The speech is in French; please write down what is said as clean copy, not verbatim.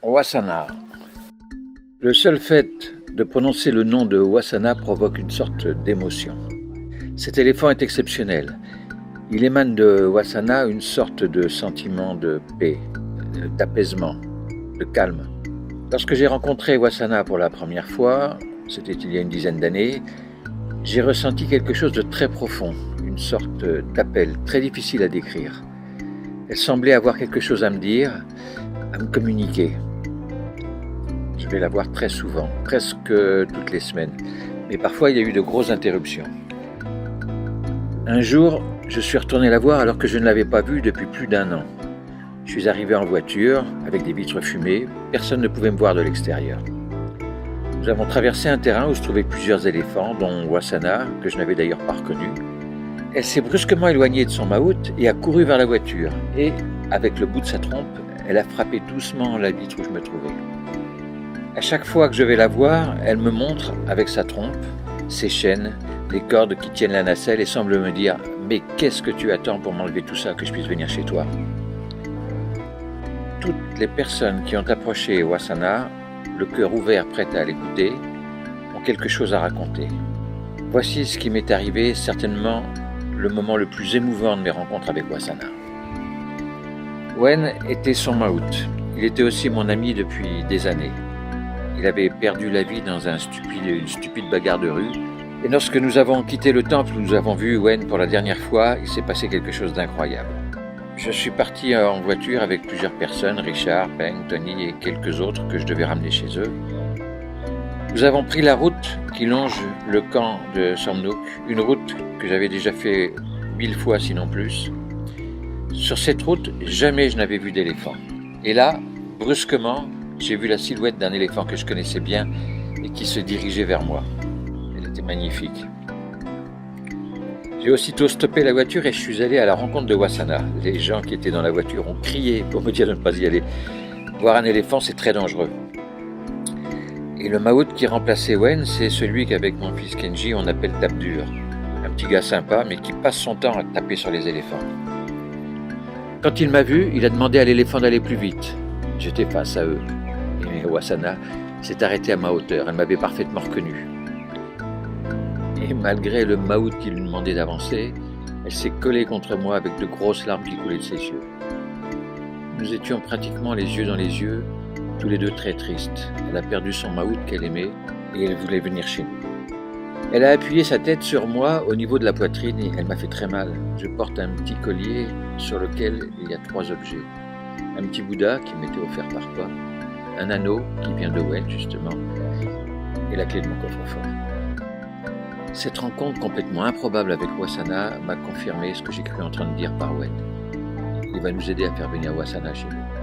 Wasana. Le seul fait de prononcer le nom de Wasana provoque une sorte d'émotion. Cet éléphant est exceptionnel. Il émane de Wasana une sorte de sentiment de paix, d'apaisement, de calme. Lorsque j'ai rencontré Wasana pour la première fois, c'était il y a une dizaine d'années, j'ai ressenti quelque chose de très profond, une sorte d'appel très difficile à décrire. Elle semblait avoir quelque chose à me dire, à me communiquer. Je vais la voir très souvent, presque toutes les semaines, mais parfois il y a eu de grosses interruptions. Un jour, je suis retourné la voir alors que je ne l'avais pas vue depuis plus d'1 an. Je suis arrivé en voiture, avec des vitres fumées, personne ne pouvait me voir de l'extérieur. Nous avons traversé un terrain où se trouvaient plusieurs éléphants, dont Wasana, que je n'avais d'ailleurs pas reconnu. Elle s'est brusquement éloignée de son mahout et a couru vers la voiture. Et, avec le bout de sa trompe, elle a frappé doucement la vitre où je me trouvais. À chaque fois que je vais la voir, elle me montre, avec sa trompe, ses chaînes, les cordes qui tiennent la nacelle et semble me dire « Mais qu'est-ce que tu attends pour m'enlever tout ça, que je puisse venir chez toi ?» Toutes les personnes qui ont approché Wasana, le cœur ouvert, prêt à l'écouter, ont quelque chose à raconter. Voici ce qui m'est arrivé, certainement le moment le plus émouvant de mes rencontres avec Wasana. Wen était son mahout. Il était aussi mon ami depuis des années. Il avait perdu la vie dans une stupide bagarre de rue. Et lorsque nous avons quitté le temple, nous avons vu Wen pour la dernière fois, il s'est passé quelque chose d'incroyable. Je suis parti en voiture avec plusieurs personnes, Richard, Peng, Tony et quelques autres que je devais ramener chez eux. Nous avons pris la route qui longe le camp de Somnook, une route que j'avais déjà fait 1000 fois sinon plus. Sur cette route, jamais je n'avais vu d'éléphant. Et là, brusquement, j'ai vu la silhouette d'un éléphant que je connaissais bien et qui se dirigeait vers moi. Elle était magnifique. J'ai aussitôt stoppé la voiture et je suis allé à la rencontre de Wasana. Les gens qui étaient dans la voiture ont crié pour me dire de ne pas y aller. Voir un éléphant, c'est très dangereux. Et le mahout qui remplaçait Wen, c'est celui qu'avec mon fils Kenji, on appelle Tape-dur. Un petit gars sympa, mais qui passe son temps à taper sur les éléphants. Quand il m'a vu, il a demandé à l'éléphant d'aller plus vite. J'étais face à eux. Et Wasana s'est arrêtée à ma hauteur. Elle m'avait parfaitement reconnu. Et malgré le mahout qui lui demandait d'avancer, elle s'est collée contre moi avec de grosses larmes qui coulaient de ses yeux. Nous étions pratiquement les yeux dans les yeux, tous les deux très tristes. Elle a perdu son mahout qu'elle aimait et elle voulait venir chez nous. Elle a appuyé sa tête sur moi au niveau de la poitrine et elle m'a fait très mal. Je porte un petit collier sur lequel il y a 3 objets. Un petit Bouddha qui m'était offert par toi, un anneau qui vient de Wen justement, et la clé de mon coffre-fort. Cette rencontre complètement improbable avec Wasana m'a confirmé ce que j'ai cru en train de dire par Wen. Il va nous aider à faire venir Wasana chez nous.